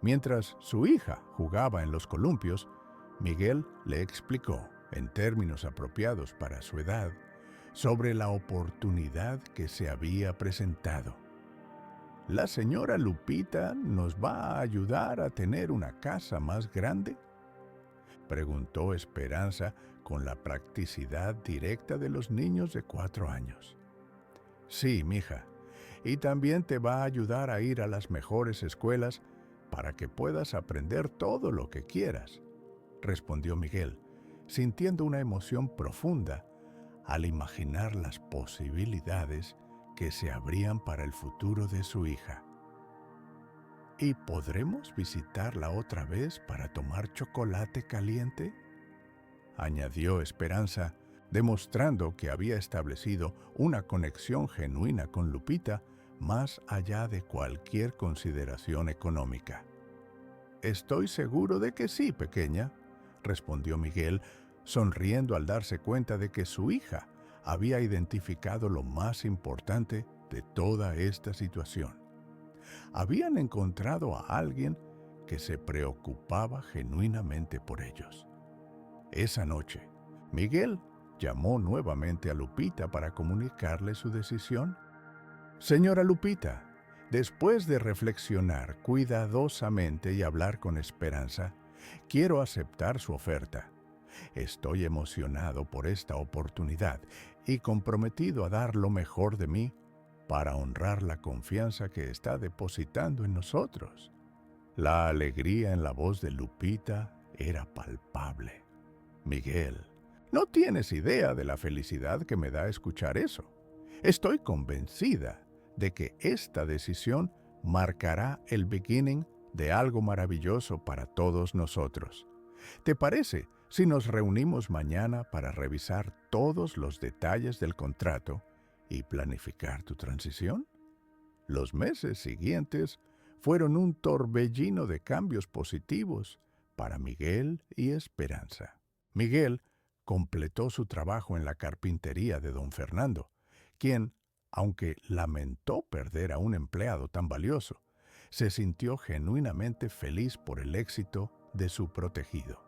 Mientras su hija jugaba en los columpios, Miguel le explicó, en términos apropiados para su edad, sobre la oportunidad que se había presentado. ¿La señora Lupita nos va a ayudar a tener una casa más grande?, preguntó Esperanza con la practicidad directa de los niños de 4 años. Sí, mija, y también te va a ayudar a ir a las mejores escuelas para que puedas aprender todo lo que quieras, respondió Miguel, sintiendo una emoción profunda al imaginar las posibilidades que se abrían para el futuro de su hija. ¿Y podremos visitarla otra vez para tomar chocolate caliente?, añadió Esperanza, demostrando que había establecido una conexión genuina con Lupita más allá de cualquier consideración económica. Estoy seguro de que sí, pequeña, respondió Miguel, sonriendo al darse cuenta de que su hija había identificado lo más importante de toda esta situación. Habían encontrado a alguien que se preocupaba genuinamente por ellos. Esa noche, Miguel llamó nuevamente a Lupita para comunicarle su decisión. Señora Lupita, después de reflexionar cuidadosamente y hablar con esperanza, quiero aceptar su oferta. Estoy emocionado por esta oportunidad y comprometido a dar lo mejor de mí para honrar la confianza que está depositando en nosotros. La alegría en la voz de Lupita era palpable. Miguel, no tienes idea de la felicidad que me da escuchar eso. Estoy convencida de que esta decisión marcará el beginning de algo maravilloso para todos nosotros. ¿Te parece si nos reunimos mañana para revisar todos los detalles del contrato y planificar tu transición? Los meses siguientes fueron un torbellino de cambios positivos para Miguel y Esperanza. Miguel completó su trabajo en la carpintería de don Fernando, quien, aunque lamentó perder a un empleado tan valioso, se sintió genuinamente feliz por el éxito de su protegido.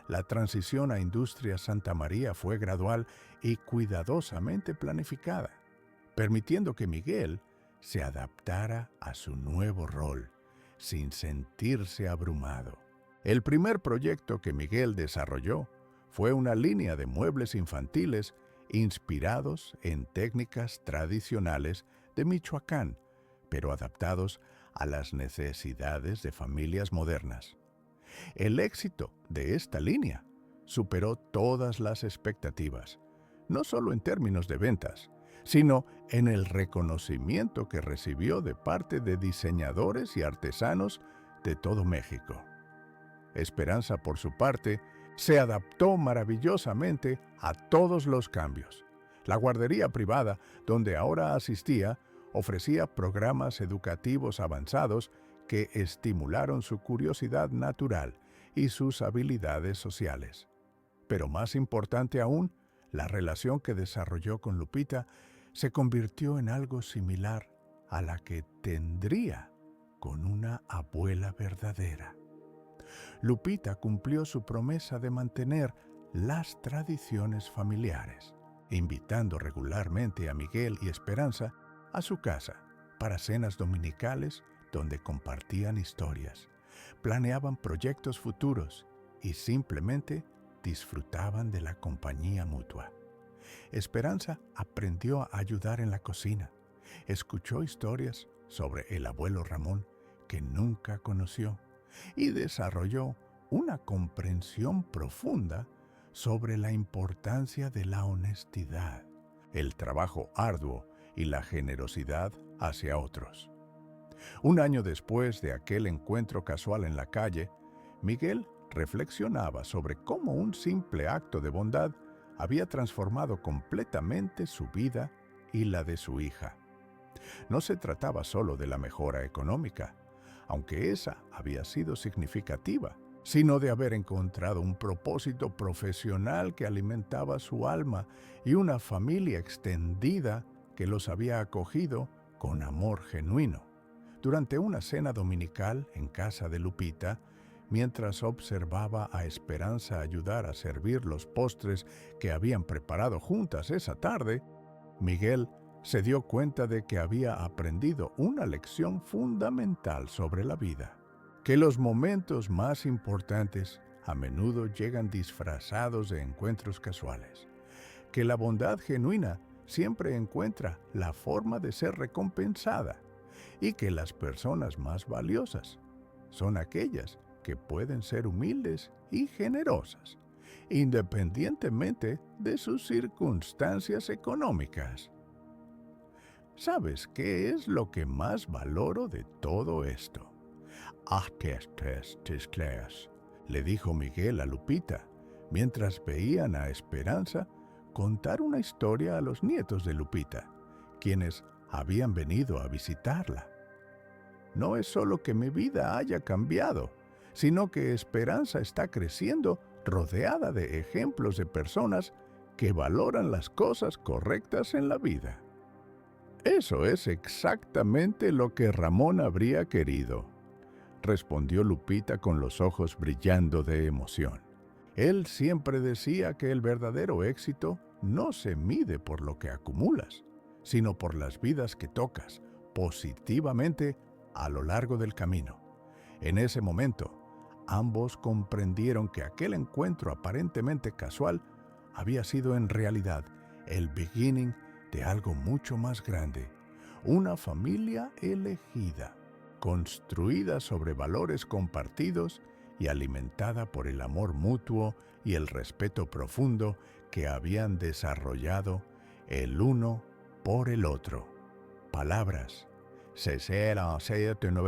La transición a Industria Santa María fue gradual y cuidadosamente planificada, permitiendo que Miguel se adaptara a su nuevo rol, sin sentirse abrumado. El primer proyecto que Miguel desarrolló fue una línea de muebles infantiles inspirados en técnicas tradicionales de Michoacán, pero adaptados a las necesidades de familias modernas. El éxito de esta línea superó todas las expectativas, no solo en términos de ventas, sino en el reconocimiento que recibió de parte de diseñadores y artesanos de todo México. Esperanza, por su parte, se adaptó maravillosamente a todos los cambios. La guardería privada, donde ahora asistía, ofrecía programas educativos avanzados que estimularon su curiosidad natural y sus habilidades sociales. Pero más importante aún, la relación que desarrolló con Lupita se convirtió en algo similar a la que tendría con una abuela verdadera. Lupita cumplió su promesa de mantener las tradiciones familiares, invitando regularmente a Miguel y Esperanza a su casa para cenas dominicales donde compartían historias, planeaban proyectos futuros y simplemente disfrutaban de la compañía mutua. Esperanza aprendió a ayudar en la cocina, escuchó historias sobre el abuelo Ramón que nunca conoció y desarrolló una comprensión profunda sobre la importancia de la honestidad, el trabajo arduo y la generosidad hacia otros. Un año después de aquel encuentro casual en la calle, Miguel reflexionaba sobre cómo un simple acto de bondad había transformado completamente su vida y la de su hija. No se trataba solo de la mejora económica, aunque esa había sido significativa, sino de haber encontrado un propósito profesional que alimentaba su alma y una familia extendida que los había acogido con amor genuino. Durante una cena dominical en casa de Lupita, mientras observaba a Esperanza ayudar a servir los postres que habían preparado juntas esa tarde, Miguel se dio cuenta de que había aprendido una lección fundamental sobre la vida, que los momentos más importantes a menudo llegan disfrazados de encuentros casuales, que la bondad genuina siempre encuentra la forma de ser recompensada y que las personas más valiosas son aquellas que pueden ser humildes y generosas, independientemente de sus circunstancias económicas. ¿Sabes qué es lo que más valoro de todo esto? Le dijo Miguel a Lupita, mientras veían a Esperanza contar una historia a los nietos de Lupita, quienes habían venido a visitarla. No es solo que mi vida haya cambiado, sino que Esperanza está creciendo rodeada de ejemplos de personas que valoran las cosas correctas en la vida. Eso es exactamente lo que Ramón habría querido, respondió Lupita con los ojos brillando de emoción. Él siempre decía que el verdadero éxito no se mide por lo que acumulas, sino por las vidas que tocas positivamente a lo largo del camino. En ese momento, ambos comprendieron que aquel encuentro aparentemente casual había sido en realidad el beginning de algo mucho más grande, una familia elegida, construida sobre valores compartidos y alimentada por el amor mutuo y el respeto profundo que habían desarrollado el uno por el otro. Palabras. Se será, se te no